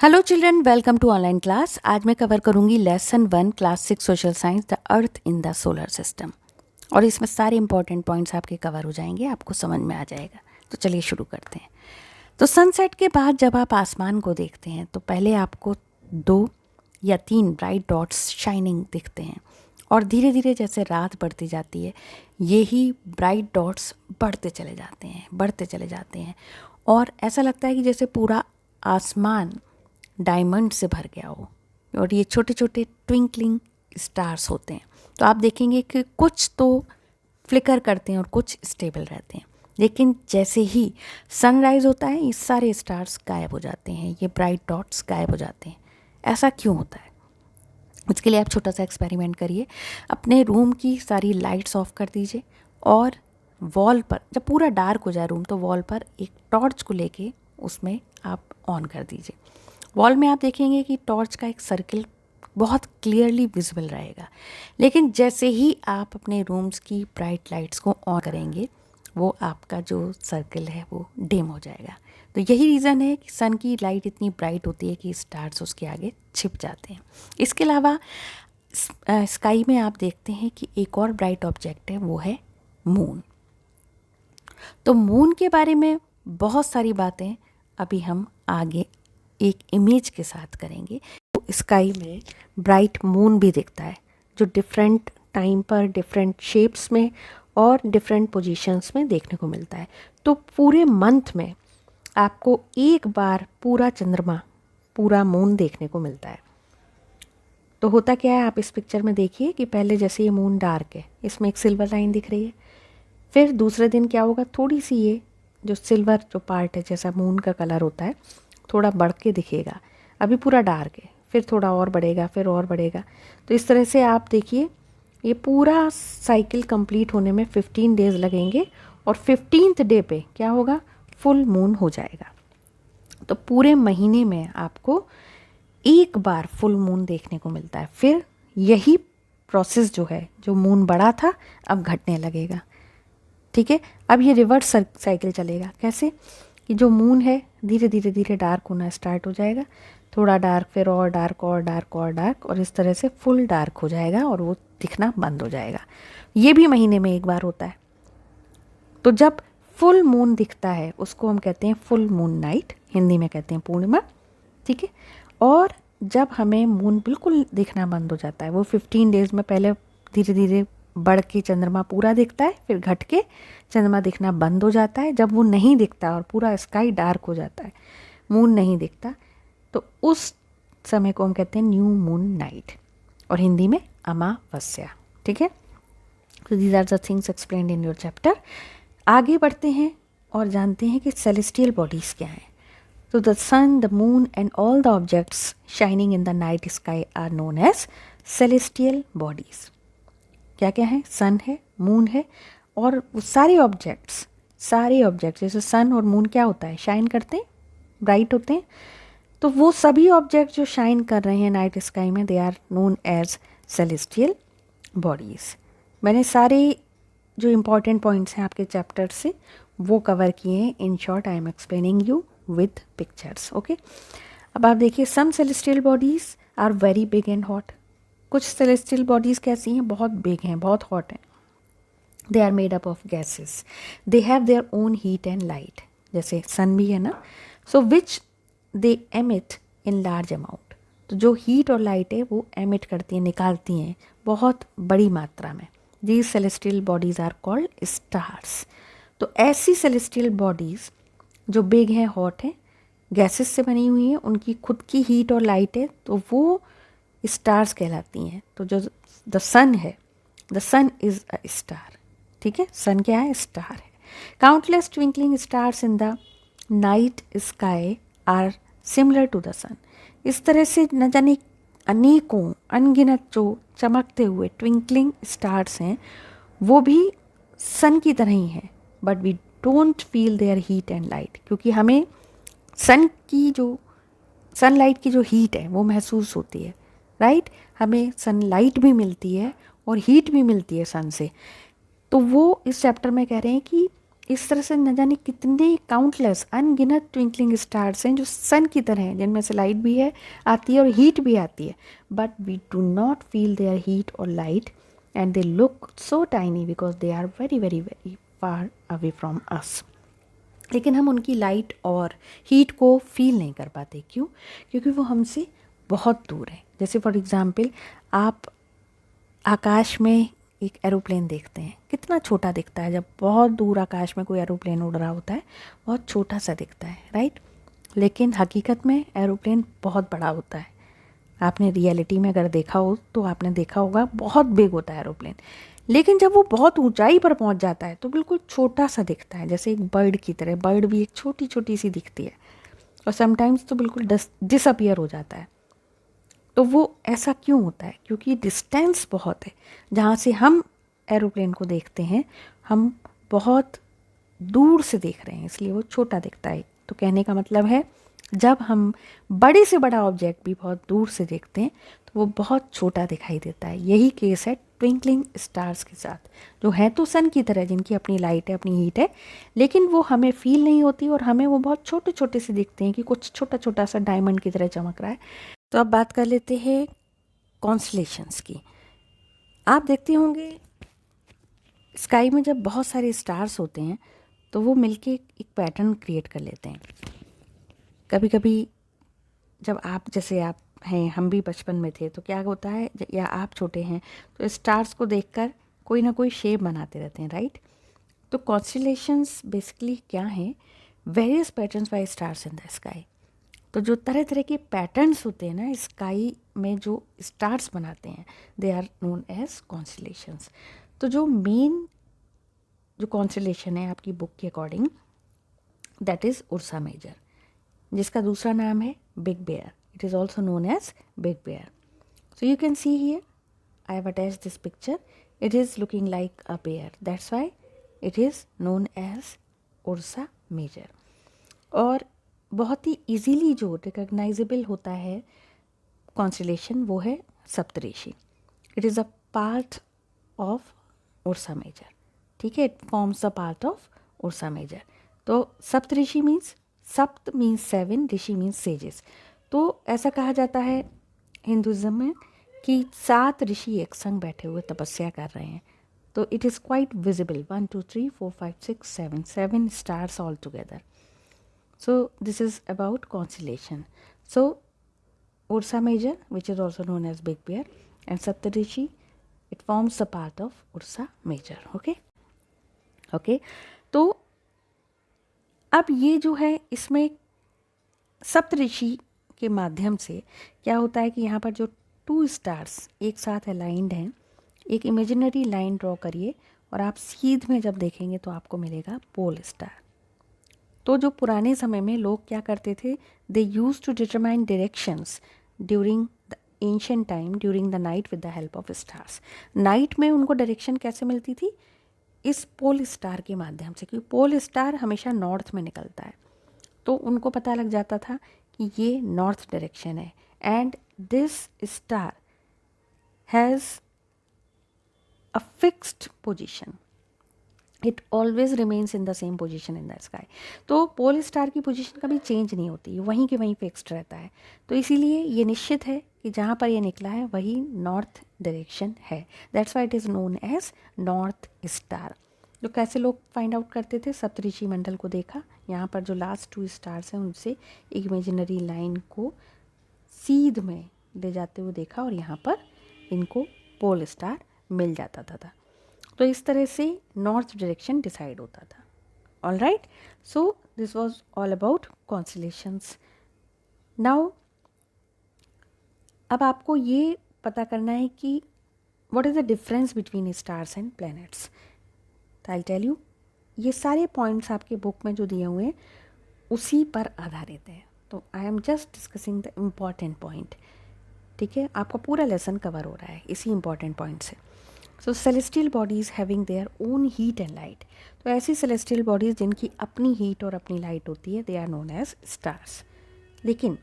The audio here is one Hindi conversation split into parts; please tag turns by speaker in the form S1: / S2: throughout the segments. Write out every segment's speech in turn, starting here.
S1: Hello children, welcome to online class. आज मैं कवर करूंगी lesson 1 class 6 social science the earth in the solar system. और इसमें सारे इंपॉर्टेंट पॉइंट्स आपके कवर हो जाएंगे, आपको समझ में आ जाएगा। तो चलिए शुरू करते हैं। तो सनसेट के बाद जब आप आसमान को देखते हैं तो पहले आपको 2 या 3 ब्राइट डॉट्स शाइनिंग दिखते हैं, और धीरे धीरे जैसे रात बढ़ती जाती है यही ब्राइट डॉट्स बढ़ते चले जाते हैं और ऐसा लगता है कि जैसे पूरा आसमान डायमंड से भर गया हो। और ये छोटे छोटे ट्विंकलिंग स्टार्स होते हैं। तो आप देखेंगे कि कुछ तो फ्लिकर करते हैं और कुछ स्टेबल रहते हैं, लेकिन जैसे ही सनराइज होता है ये सारे स्टार्स गायब हो जाते हैं, ये ब्राइट डॉट्स गायब हो जाते हैं। ऐसा क्यों होता है? इसके लिए आप छोटा सा एक्सपेरिमेंट करिए। अपने रूम की सारी लाइट्स ऑफ कर दीजिए और वॉल पर, जब पूरा डार्क हो जाए रूम, तो वॉल पर एक टॉर्च को लेके उसमें आप ऑन कर दीजिए। वॉल में आप देखेंगे कि टॉर्च का एक सर्किल बहुत क्लियरली विजिबल रहेगा, लेकिन जैसे ही आप अपने रूम्स की ब्राइट लाइट्स को ऑन करेंगे वो आपका जो सर्किल है वो डिम हो जाएगा। तो यही रीज़न है कि सन की लाइट इतनी ब्राइट होती है कि स्टार्स उसके आगे छिप जाते हैं। इसके अलावा स्काई में आप देखते हैं कि एक और ब्राइट ऑब्जेक्ट है, वो है मून। तो मून के बारे में बहुत सारी बातें अभी हम आगे एक इमेज के साथ करेंगे। तो स्काई में ब्राइट मून भी दिखता है, जो डिफरेंट टाइम पर डिफरेंट शेप्स में और डिफरेंट पोजीशंस में देखने को मिलता है। तो पूरे मंथ में आपको एक बार पूरा चंद्रमा, पूरा मून देखने को मिलता है। तो होता क्या है, आप इस पिक्चर में देखिए कि पहले जैसे ये मून डार्क है, इसमें एक सिल्वर लाइन दिख रही है। फिर दूसरे दिन क्या होगा, थोड़ी सी ये जो सिल्वर जो पार्ट है, जैसा मून का कलर होता है, थोड़ा बढ़ के दिखेगा। अभी पूरा डार्क है, फिर थोड़ा और बढ़ेगा, फिर और बढ़ेगा। तो इस तरह से आप देखिए ये पूरा साइकिल कंप्लीट होने में 15 डेज लगेंगे, और 15th डे पे क्या होगा, फुल मून हो जाएगा। तो पूरे महीने में आपको एक बार फुल मून देखने को मिलता है। फिर यही प्रोसेस जो है, जो मून बड़ा था अब घटने लगेगा। ठीक है, अब ये रिवर्स साइकिल चलेगा। कैसे कि जो मून है धीरे धीरे धीरे डार्क होना स्टार्ट हो जाएगा, थोड़ा डार्क, फिर और डार्क और डार्क और डार्क, और इस तरह से फुल डार्क हो जाएगा और वो दिखना बंद हो जाएगा। ये भी महीने में एक बार होता है। तो जब फुल मून दिखता है उसको हम कहते हैं फुल मून नाइट, हिंदी में कहते हैं पूर्णिमा। ठीक है, और जब हमें मून बिल्कुल दिखना बंद हो जाता है, वो 15 डेज में पहले धीरे धीरे बढ़ के चंद्रमा पूरा दिखता है, फिर घट के चंद्रमा दिखना बंद हो जाता है। जब वो नहीं दिखता और पूरा स्काई डार्क हो जाता है, मून नहीं दिखता, तो उस समय को हम कहते हैं न्यू मून नाइट, और हिंदी में अमावस्या। ठीक है, तो these are the things explained in your chapter. आगे बढ़ते हैं और जानते हैं कि सेलेस्टियल बॉडीज़ क्या हैं। तो the sun, the moon and all the objects shining in the night sky are known as celestial bodies. क्या क्या है, सन है, मून है, और वो सारे ऑब्जेक्ट्स जैसे सन और मून क्या होता है, शाइन करते हैं, ब्राइट होते हैं। तो वो सभी ऑब्जेक्ट जो शाइन कर रहे हैं नाइट स्काई में, they are known as celestial bodies. मैंने सारे जो इम्पॉर्टेंट पॉइंट्स हैं आपके चैप्टर से वो कवर किए हैं। In short I am explaining you with pictures. Okay, अब आप देखिए, some celestial bodies are very big and hot. कुछ सेलेस्टियल बॉडीज़ कैसी हैं, बहुत बिग हैं, बहुत हॉट हैं। They are made up of gases, they have their own heat and light, जैसे सन भी है ना। So which they emit in large amount. तो जो हीट और लाइट है वो एमिट करती हैं, निकालती हैं बहुत बड़ी मात्रा में। These celestial bodies are called stars. तो ऐसी सेलेस्टियल बॉडीज़ जो बिग हैं, हॉट हैं, गैसेस से बनी हुई हैं, उनकी खुद की हीट और लाइट है, तो वो स्टार्स कहलाती हैं। तो जो द सन है, the sun is a star. ठीक है, सन क्या है, स्टार है। Countless twinkling stars in the night sky are similar to the sun. इस तरह से न जाने अनेकों अनगिनत जो चमकते हुए ट्विंकलिंग स्टार्स हैं वो भी सन की तरह ही हैं, but we don't feel their heat and light, क्योंकि हमें सनलाइट की जो हीट है वो महसूस होती है। राइट, हमें सनलाइट भी मिलती है और हीट भी मिलती है सन से। तो वो इस चैप्टर में कह रहे हैं कि इस तरह से न जाने कितने काउंटलेस अनगिनत ट्विंकलिंग स्टार्स हैं जो सन की तरह हैं, जिनमें से लाइट भी है आती है और हीट भी आती है, but we do not feel their heat और light and they look so tiny because they are very very very far away from us. लेकिन हम उनकी लाइट और हीट को फील नहीं कर पाते। क्यों? क्योंकि वो हमसे बहुत दूर है। जैसे फॉर एग्ज़ाम्पल आप आकाश में एक एरोप्लेन देखते हैं, कितना छोटा दिखता है। जब बहुत दूर आकाश में कोई एरोप्लेन उड़ रहा होता है बहुत छोटा सा दिखता है, राइट। लेकिन हकीकत में एरोप्लेन बहुत बड़ा होता है। आपने रियलिटी में अगर देखा हो तो आपने देखा होगा बहुत बिग होता है एरोप्लेन। लेकिन जब वो बहुत ऊंचाई पर पहुंच जाता है तो बिल्कुल छोटा सा दिखता है, जैसे एक बर्ड की तरह। बर्ड भी एक छोटी छोटी सी दिखती है और समटाइम्स तो बिल्कुल डिसअपियर हो जाता है। तो वो ऐसा क्यों होता है? क्योंकि डिस्टेंस बहुत है। जहाँ से हम एरोप्लेन को देखते हैं हम बहुत दूर से देख रहे हैं, इसलिए वो छोटा दिखता है। तो कहने का मतलब है जब हम बड़े से बड़ा ऑब्जेक्ट भी बहुत दूर से देखते हैं तो वो बहुत छोटा दिखाई देता है। यही केस है ट्विंकलिंग स्टार्स के साथ, जो है तो सन की तरह, जिनकी अपनी लाइट है, अपनी हीट है, लेकिन वो हमें फील नहीं होती और हमें वो बहुत छोटे छोटे से दिखते हैं कि कुछ छोटा छोटा सा डायमंड की तरह चमक रहा है। तो अब बात कर लेते हैं कॉन्स्टलेशंस की। आप देखते होंगे स्काई में जब बहुत सारे स्टार्स होते हैं तो वो मिलके एक पैटर्न क्रिएट कर लेते हैं। कभी कभी जब आप, जैसे आप हैं, हम भी बचपन में थे तो क्या होता है, या आप छोटे हैं तो स्टार्स को देखकर कोई ना कोई शेप बनाते रहते हैं, राइट। तो कॉन्स्टलेशंस बेसिकली क्या हैं? Various patterns by stars in the sky. तो जो तरह तरह के पैटर्न्स होते हैं ना स्काई में, जो स्टार्स बनाते हैं, they are known as constellations. तो जो मेन जो कॉन्स्टलेशन है आपकी बुक के according, that is Ursa Major, जिसका दूसरा नाम है Big Bear. It is also known as Big Bear. So you can see here I have attached this picture. It is looking like a bear, that's why it is known as Ursa Major. और बहुत ही इजीली जो रिकग्नाइजेबल होता है कॉन्स्टलेशन वो है Saptarishi. It is a part of Ursa Major, ठीक है। It forms a part of Ursa Major. तो सप्तऋषि मीन्स, सप्त मीन्स 7, ऋषि मीन्स सेजेस। तो ऐसा कहा जाता है हिंदुज़म में कि 7 ऋषि एक संग बैठे हुए तपस्या कर रहे हैं। तो it is quite visible, 1 2 3 4 5 6 7 stars all together. So this is about constellation. So Ursa Major, which is also known as Big Bear, and Saptarishi, it forms a part of Ursa Major. Okay? Okay. तो अब ये जो है इसमें सप्तऋषि के माध्यम से क्या होता है कि यहाँ पर जो 2 स्टार्स एक साथ अलाइंड हैं, एक इमेजिनरी लाइन ड्रॉ करिए और आप सीध में जब देखेंगे तो आपको मिलेगा पोल स्टार। तो जो पुराने समय में लोग क्या करते थे, they use to determine directions during the ancient time during the night with the help of stars. Night में उनको डायरेक्शन कैसे मिलती थी? इस पोल स्टार के माध्यम से, क्योंकि पोल स्टार हमेशा नॉर्थ में निकलता है। तो उनको पता लग जाता था कि ये नॉर्थ डायरेक्शन है and this star has a fixed position, it always remains in the same position in the sky. तो पोल स्टार की पोजिशन कभी चेंज नहीं होती, वहीं के वहीं फिक्स्ड रहता है। तो इसीलिए ये निश्चित है कि जहाँ पर ये निकला है वही नॉर्थ डायरेक्शन है। That's why it is known as North Star. तो कैसे लोग फाइंड आउट करते थे? सप्तऋषि मंडल को देखा, यहाँ पर जो लास्ट 2 स्टार्स हैं उनसे एक इमेजिनरी लाइन को सीध में ले जाते हुए देखा और यहाँ पर इनको पोल स्टार मिल जाता था। तो इस तरह से नॉर्थ डायरेक्शन डिसाइड होता था। All right, so this was all about constellations. Now अब आपको ये पता करना है कि what is the difference between stars and planets. तो आई टेल यू, ये सारे पॉइंट्स आपके बुक में जो दिए हुए हैं उसी पर आधारित है। तो I am just discussing the important point, ठीक है। आपका पूरा लेसन कवर हो रहा है इसी इम्पॉर्टेंट पॉइंट से। So celestial bodies having their own heat and light. तो ऐसी सेलेस्टियल बॉडीज़ जिनकी अपनी हीट और अपनी लाइट होती है, they are known as stars. लेकिन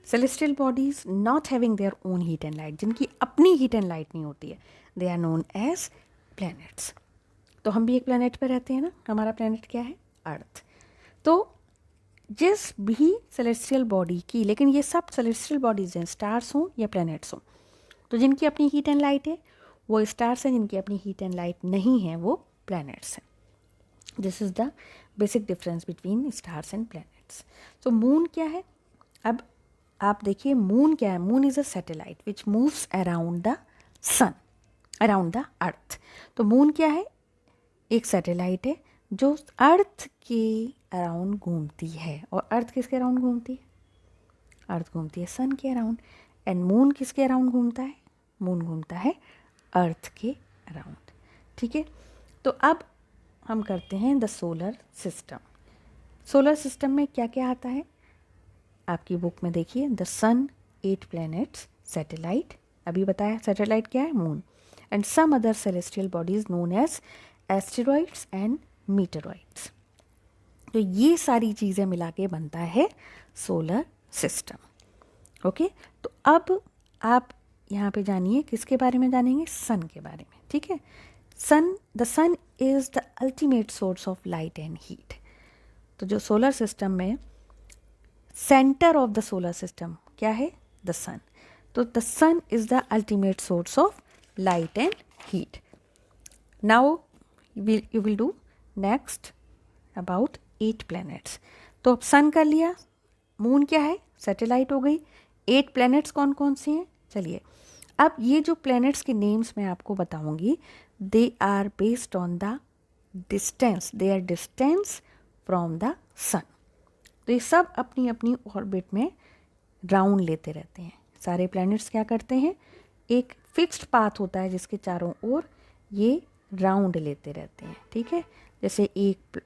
S1: celestial bodies not having their own heat and light, जिनकी अपनी हीट एंड लाइट नहीं होती है, they are known as planets. तो हम भी एक प्लैनेट पर रहते हैं ना। हमारा प्लैनेट क्या है? अर्थ। तो जिस भी सेलेस्टियल बॉडी की, लेकिन ये सब सेलेस्टियल बॉडीज हैं, स्टार्स हों या प्लैनेट्स हों, तो जिनकी अपनी हीट एंड लाइट है वो स्टार्स हैं, जिनकी अपनी हीट एंड लाइट नहीं है वो प्लैनेट्स हैं। This is the basic difference between stars and planets. तो मून क्या है? अब आप देखिए मून क्या है। Moon is a satellite which moves around the sun, around the earth. तो मून क्या है? एक सैटेलाइट है जो अर्थ के अराउंड घूमती है। और अर्थ किसके अराउंड घूमती है? अर्थ घूमती है सन के अराउंड। एंड मून किसके अराउंड घूमता है? मून घूमता है अर्थ के अराउंड। ठीक है, तो अब हम करते हैं the solar system. Solar system में क्या क्या आता है आपकी बुक में देखिए। द सन, 8 प्लैनेट्स, सैटेलाइट, अभी बताया सैटेलाइट क्या है, moon, and some other celestial bodies known as asteroids and meteoroids. तो ये सारी चीज़ें मिला के बनता है सोलर सिस्टम। ओके, तो अब आप यहाँ पे जानिए किसके बारे में जानेंगे? सन के बारे में। ठीक है, sun, the sun is the ultimate source of light and heat. तो जो सोलर सिस्टम में center of the solar system क्या है? The sun. तो the sun is the ultimate source of light and heat. Now you will do next about 8 planets. तो अब सन कर लिया, मून क्या है? सैटेलाइट हो गई। 8 प्लैनेट्स कौन कौन से हैं? चलिए, अब ये जो प्लैनेट्स के नेम्स मैं आपको बताऊंगी, they are based on the distance, they are distance from the sun. तो ये सब अपनी अपनी ऑर्बिट में राउंड लेते रहते हैं। सारे प्लैनेट्स क्या करते हैं? एक फिक्स्ड पाथ होता है जिसके चारों ओर ये राउंड लेते रहते हैं। ठीक है, जैसे एक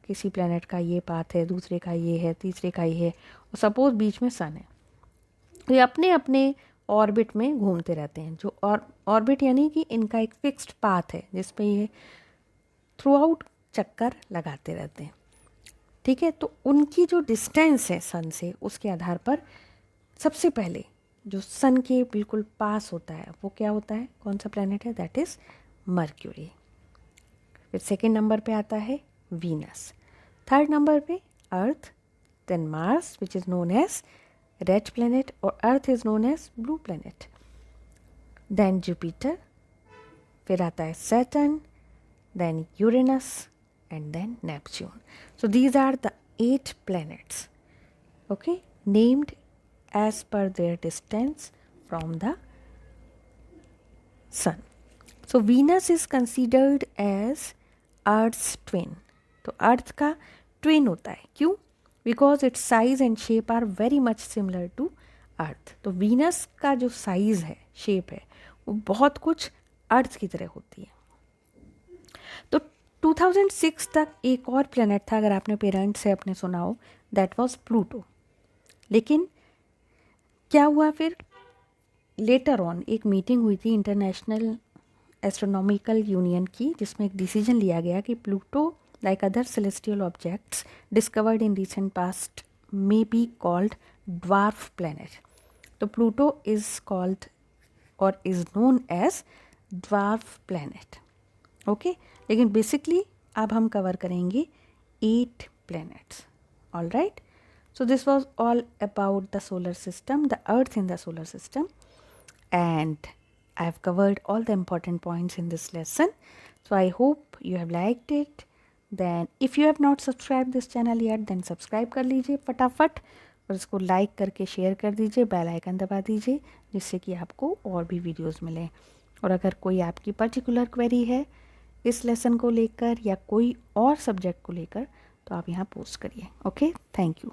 S1: किसी प्लैनेट का ये पाथ है, दूसरे का ये है, तीसरे का ये है, और सपोज बीच में सन है, तो ये अपने अपने ऑर्बिट में घूमते रहते हैं। जो ऑर्बिट यानी कि इनका एक फिक्स्ड पाथ है जिस पे ये थ्रू आउट चक्कर लगाते रहते हैं। ठीक है, तो उनकी जो डिस्टेंस है सन से, उसके आधार पर सबसे पहले जो सन के बिल्कुल पास होता है वो क्या होता है? कौन सा प्लैनेट है? That is Mercury. फिर सेकेंड नंबर पे आता है वीनस, थर्ड नंबर पे earth, then Mars which is known as red planet, और earth is known as blue planet, then Jupiter, फिर आता है Saturn, then Uranus, and then Neptune. So these are the 8 planets, okay, named as per their distance from the sun. So Venus is considered as Earth's twin. तो अर्थ का ट्विन होता है, क्यों? Because its size and shape are very much similar to earth. तो वीनस का जो साइज है, शेप है, वो बहुत कुछ अर्थ की तरह होती है। तो 2006 तक एक और प्लेनेट था, अगर आपने पेरेंट्स से अपने सुना हो, दैट वाज प्लूटो। लेकिन क्या हुआ फिर? लेटर ऑन एक मीटिंग हुई थी इंटरनेशनल एस्ट्रोनॉमिकल यूनियन की, जिसमें एक डिसीजन लिया गया कि Pluto like other celestial objects discovered in recent past may be called dwarf planet. तो प्लूटो इज कॉल्ड और is known as dwarf planet. Okay, लेकिन बेसिकली अब हम कवर करेंगे 8 planets. All right, so this was all about the solar system, the earth in the solar system, and I have covered all the important points in this lesson. So I hope you have liked it. Then if you have not subscribed this channel yet, then subscribe कर लीजिए फटाफट, और इसको लाइक करके शेयर कर दीजिए, बेल आइकन दबा दीजिए, जिससे कि आपको और भी वीडियोस मिलें। और अगर कोई आपकी पर्टिकुलर क्वेरी है इस लेसन को लेकर या कोई और सब्जेक्ट को लेकर, तो आप यहाँ पोस्ट करिए। Okay, thank you.